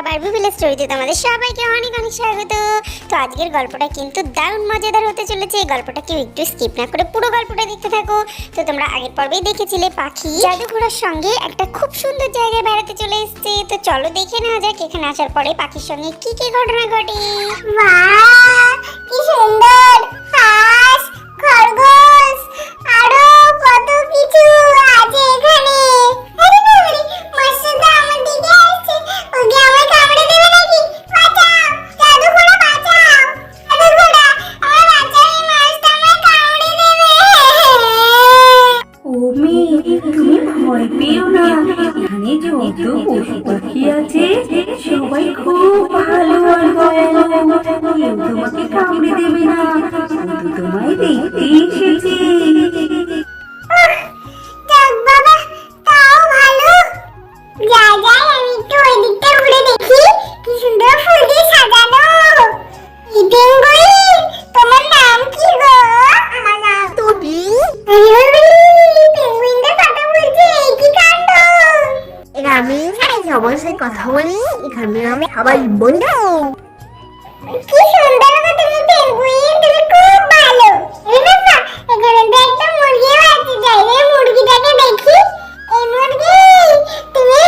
Barbie village স্টোরিতে তোমাদের সবাইকে অনেক অনেক স্বাগত। তো আজকের গল্পটা কিন্তু দারুণ মজাদার হতে চলেছে। এই গল্পটা কেউ একটু স্কিপ না করে পুরো গল্পটা দেখতে থাকো। তো তোমরা আগের পর্বেই দেখেছিলে পাখি জাদুঘরের সঙ্গে একটা খুব সুন্দর জায়গায় বেড়াতে চলে এসেছে। তো চলো দেখে নেওয়া যাক এখানে আসার পরে পাখির সঙ্গে কি কি ঘটনা ঘটে। বাহ, কি সুন্দর হাঁস, খরগোশ, আরো কত কিছু আছে এখানে। আরে বাবারে, মাছটা আমার দিকে আসছে। ওকে আমার কামড়ে দেবে নাকি? বাঁচাও, জাদুঘোড়া বাঁচাও। জাদুঘোড়া, আমার বাঁচাও, এই মাছটা আমার কামড়ে দেবে। ও মেয়ে, তুমি ভয় পেও না। এখানে যত পশু পাখি আছে সবাই খুব ভালো আর দয়ালু। কেউ তোমাকে কামড়ে দেবে না, শুধু তোমায় দেখতে এসেছে। যাক বাবা, তাও ভালো। যাই যাই, আমি একটু ওই দিকটা ঘুরে দেখি। কি সুন্দর ফুল দিয়ে সাজানো। এই পেঙ্গুইন, তোমার নাম কি গো? আমার নাম টুকি। আরে পেঙ্গুইনটা কথা বলছে, এই কি কাণ্ড! আমি সবার কথা বলি, এখানে আমি সবাই বন্ধু। কি সুন্দর গো তুমি পেঙ্গুইন, তুমি খুব ভালো। আরে বাবা, এখানে তো একটা মুরগিও আছে। যাই রে, মুরগিটাকে দেখি। এই মুরগি, তুমি,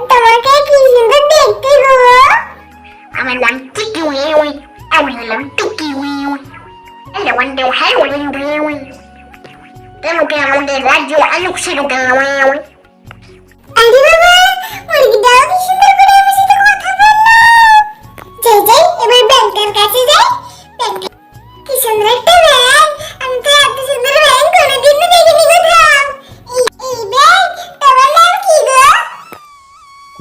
তোমাকে কি সুন্দর দেখতে গো। আমার নাম টিকি উই, আমি হলাম টুকি উই। এটা ওয়ান্ডে হাই উই। তোমাকে আমাদের রাজ্য আলোক সেরুকে আরে বাবা, মুরগিটাও কি সুন্দর করে আমার সাথে কথা বললো। যাই যাই, এবার ব্যাংকের কাছে যাই। ব্যাংকে কি সুন্দর একটা ব্যাংক। আমি তো এত সুন্দর ব্যাংক কোনোদিনও দেখিনি কোথাও। এই ব্যাংক, তোমার নাম কি গো?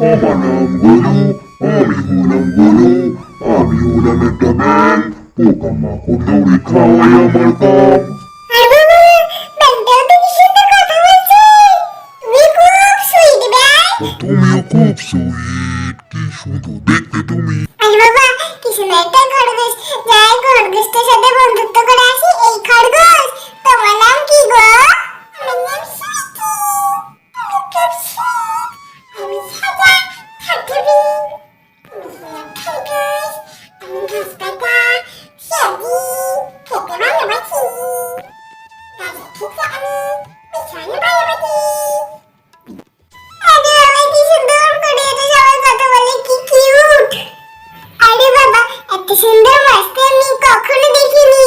আমার নাম গোলু, আমি হলাম একটা ব্যাঙ। পোকামাকড় দৌড়ে খাওয়াই আমার কাম। আর বাবা, ব্যাংকটাও তো কি সুন্দর কথা বলছে। তুমি খুব সুইট ব্যাংক। তুমিও খুব সুইট, কি সুন্দর দেখতে তুমি। আরে বাবা, কি সুন্দর একটা খরগোশ। যাই, খরগোশটার সাথে বন্ধুত্ব করে আসি। এই খরগোশ, তোমার নাম কি গো? আমার নাম সুইটি। আমি খুব সুইট। আমি সাদা হাতুড়ি। আমি হলাম খরগোশ। আমি ঘাস কাটা, সবজি খেতে ভালোবাসি। গাছের থেকে আমি বিছানা ভালোবাসি। আরে বাবা, কি সুন্দর করে এটা সবাই কথা বলে, কি কিউট। আরে বাবা, এত সুন্দর মাছটা আমি কখনো দেখিনি।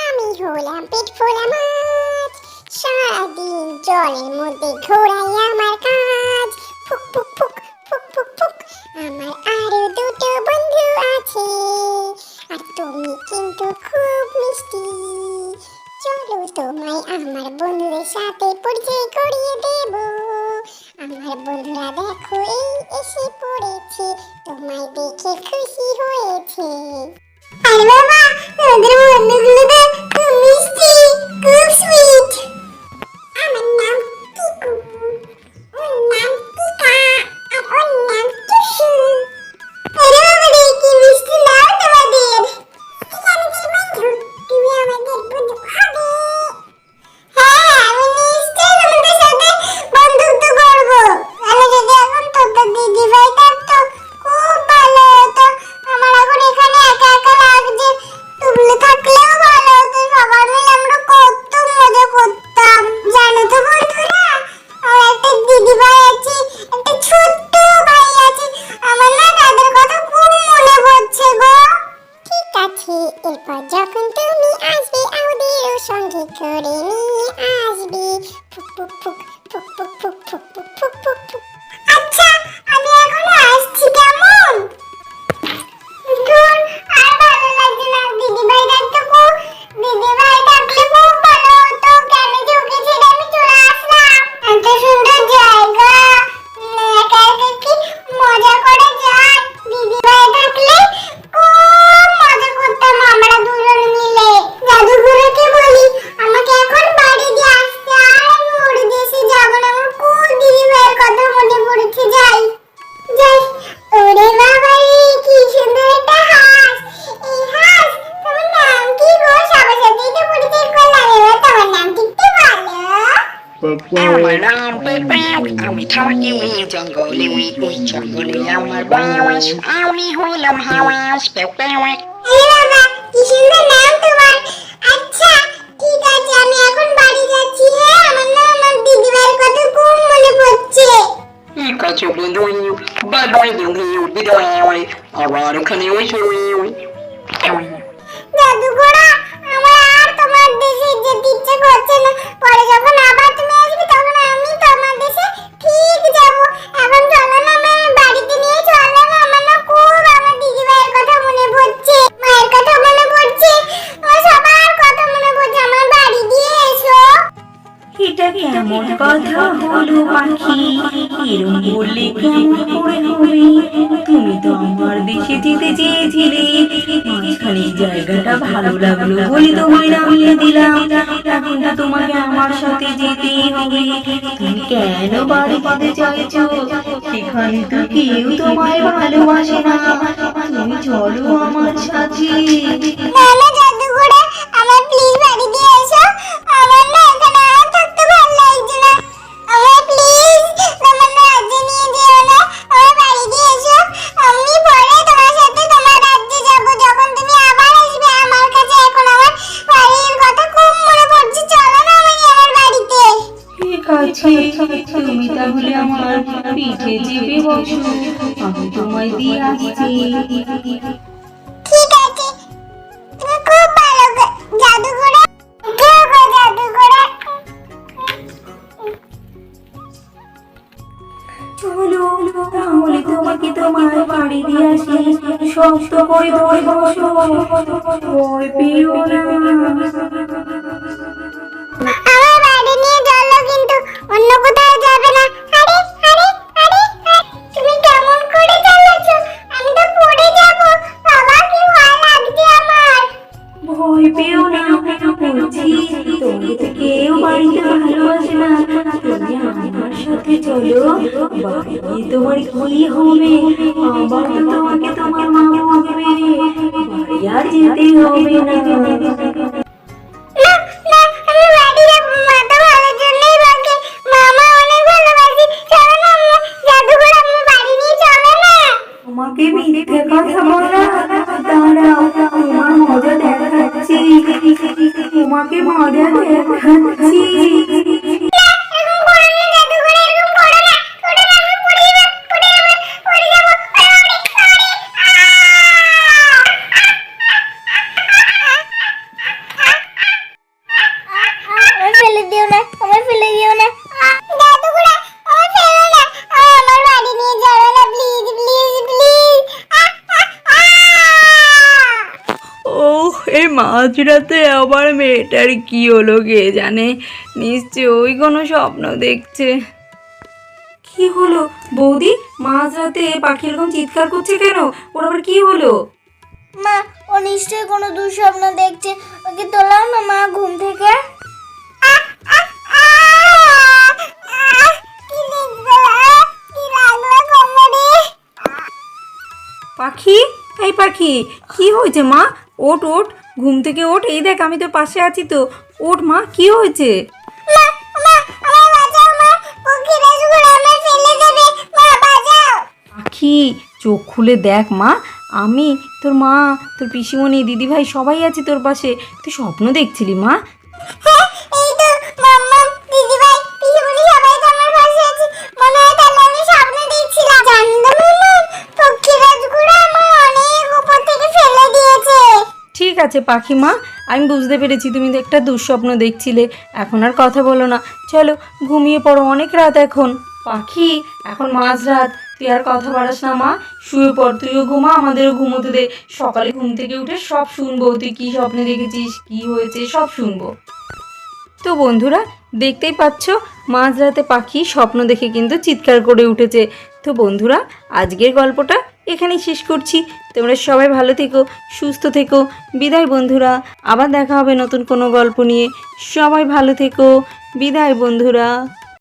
আমি হলাম পেট ফোলা মাছ। সারাদিন জলের মধ্যে ঘোরাই আমার কাজ। ফুক ফুক ফুক ফুক ফুক ফুক। আমার আরো দুটো বন্ধু আছে, আর তুমি কিন্তু খুব মিষ্টি। চলো তোমায় আমার বন্ধুদের সাথে পরিচয় করিয়ে দেব। আমার বন্ধুরা দেখো, এই এসে পড়েছে, তোমায় দেখে খুশি হয়েছে। আরে বাবা, তোমাদের বন্ধুগুলো তো খুব মিষ্টি, খুব সুইট। আমার নাম টিকু, ওর নাম টিকা, আর ওর নাম টুসু। আরে বাবা রে, কি মিষ্টি নাম তোমাদের। ঠিক আমাদের বন্ধু, তুমি আমাদের বন্ধু হবে। হ্যাঁ, আমি নিশ্চয়ই তোমাদের সাথে বন্ধুত্ব করবো। আমি যদি এখন তোদের দিদি ভাই থাকতো, খুব ভালো হতো। আমার এখন এখানে একা একা লাগছে। তুমলে থাকলেও ভালো হতো। সবাই মিলে আমরা কত মজা করতাম। জানো তো বন্ধুরা, আমার একটা দিদি ভাই আছে, একটা ছোট্ট ভাই আছে। আমার না তাদের কথা খুব মনে পড়ছে গো। ঠিক আছে, এরপর যখন তুমি আসবে, আমাদেরও সঙ্গে করে নিয়ে আসবে। ফুক ফুক ফুক ফুক ফুক ফুক ফুক ফুক ফুক ফুক ফুক। আচ্ছা, আমি এখন আসছি, কেমন? ধুর, আর ভালো লাগছে না। দিদিভাই ডাকতো খুব, দিদিভাই ডাকলে খুব ভালো হতো। কেন যে ওকে ছেড়ে আমি চলে আসলাম। এত সুন্দর জায়গা, একা একা কি মজা করা যায়। দিদিভাই ডাকলে খুব মজা করতাম আমরা দুজন মিলে। জাদুঘরকে বলি আমাকে এখন আমার নাম পেঁপে, আমি থাকি ওই জঙ্গলে, ওই জঙ্গলে আমার বাস, আমি হলাম হাওয়াস পেঁপে। আরে বাবা, কি সুন্দর নাম তোমার। আচ্ছা ঠিক আছে, আমি এখন বাড়ি যাচ্ছি। হ্যাঁ, আমার না আমার দিদিভাইয়ের কথা খুব মনে পড়ছে। ঠিক আছে বন্ধু, বাই বাই বন্ধু, বিদায়, আবার ওখানে ওই জাদুঘরা, আমার আর তোমার দেশে যেতে ইচ্ছে করছে না। পরে যখন আবার তুমি আসবে তখন আমি তোমার দেশে ঠিক যাব। এখন চলো না, আমার বাড়িতে নিয়ে চলো না। আমার না খুব আমার দিদিভাইয়ের কথা মনে পড়ছে, মায়ের কথা মনে পড়ছে, আমার সবার কথা মনে পড়ছে। আমার বাড়ি দিয়ে এসো। এটা কেমন কথা হলো পাখি, এরম বললে কেমন করে হবে? তুমি তো আমার দেশে যেতে চেয়েছিলে, মাঝখানে জায়গাটা ভালো লাগলো বলে তোমায় নামিয়ে দিলাম। এখন তো তোমাকে আমার সাথে যেতেই হবে। তুমি কেন বাড়ি যেতে চাইছো? সেখানে তো কেউ তোমায় ভালোবাসে না। তুমি চলো আমার সাথে। না না জাদুঘরা, আমার প্লিজ বাড়ি দিয়ে এসো। আমার না এখানে আর থাকতে ভালো লাগছে না। আমার প্লিজ তোমার না রাজ্যে নিয়ে যেও না। আমার বাড়ি দিয়ে এসো। আমি পরে তোমার সাথে তোমার রাজ্যে যাব যখন তুমি আবার আসবে আমার কাছে। এখন আমার বাড়ির কথা খুব মনে পড়ছে। চলো না আমার বাড়িতে। ঠিক আছে, তুমি তাহলে আমার পিঠে চেপে বসো, আমি তোমায় দিয়ে আসছি। ঠিক আছে, তুমি খুব ভালো জাদুঘরা। জাদুঘরা চলো তাহলে তোমাকে তোমার বাড়ি দিয়ে আসি। শক্ত করে ধরে বসো, ভয় পেও না। আমার বাড়ি নিয়ে চলো, কিন্তু অন্য কোথাও যাবে না। আরে আরে আরে তুমি কেমন করে চালাচ্ছো? আমি তো পড়ে যাব। বাবা, কি ভয় লাগছে আমার। ভয় পেও না, বলছি তোমাকে তো কেউ বাড়িতে ভালোবাসে না। তুমি আমার সাথে চলো, বাড়ি গিয়ে তোমার কি হবে? আবার তো তোমাকে তোমার মা বকবে, বাড়ি আর যেতে হবে না। না না, আমি বাড়ি যাব। মা তো ভালোর জন্যই বকে। মামা অনেক ভালোবাসি। চলো না জাদুঘর, আমার বাড়ি নিয়ে চলো না। তোমাকে মিথ্যে কথা বলা, দাঁড়াও তোমার মজা দেখাচ্ছি, তোমাকে মজা দেখাচ্ছি। এরকম করো না জাদুঘর, এরকম করো না। করো না, আমি পড়ে যাব, পড়ে যাব, পড়ে যাব। আমায় ফেলে দিও না, আমায় ফেলে দিও না। জাদুঘরা, আমায় ফেলো না। আমার বাড়ি নিয়ে যাও না, প্লিজ প্লিজ প্লিজ। ওহ, এই মাঝরাতে আবার মেয়েটার কি হলো কে জানে, নিশ্চয়ই কোনো স্বপ্ন দেখছে। কি হলো বৌদি, মাঝরাতে পাখি এরকম চিৎকার করছে কেন? ওর আবার কি হলো? মা, ও নিশ্চয়ই কোনো দুঃস্বপ্ন দেখছে। ওকে তোলাও না মা ঘুম থেকে। পাখি, এই পাখি, কি হয়েছে মা? ওঠ ওঠ, ঘুম থেকে ওঠ, এই দেখ আমি তোর পাশে আছি তো। ওঠ মা, কি হয়েছে? পাখি, চোখ খুলে দেখ মা, আমি তোর মা, তোর পিসিমণি, দিদিভাই সবাই আছি তোর পাশে। তুই স্বপ্ন দেখছিলি মা? ঠিক আছে পাখি মা, আমি বুঝতে পেরেছি তুমি তো একটা দুঃস্বপ্ন দেখছিলে। এখন আর কথা বলো না, চলো ঘুমিয়ে পড়ো, অনেক রাত এখন। পাখি, এখন মাঝরাত, তুই আর কথা বাড়াস না মা, শুয়ে পড়, তুইও ঘুমা, আমাদেরও ঘুমোতে দে। সকালে ঘুম থেকে উঠে সব শুনবো, তুই কী স্বপ্নে দেখেছিস, কী হয়েছে সব শুনবো। তো বন্ধুরা, দেখতেই পাচ্ছ মাঝরাতে পাখি স্বপ্ন দেখে কিন্তু চিৎকার করে উঠেছে। তো বন্ধুরা, আজকের গল্পটা এখানেই শেষ করছি। তোমরা সবাই ভালো থেকো, সুস্থ থেকো। বিদায় বন্ধুরা, আবার দেখা হবে নতুন কোনো গল্প নিয়ে। সবাই ভালো থেকো, বিদায় বন্ধুরা।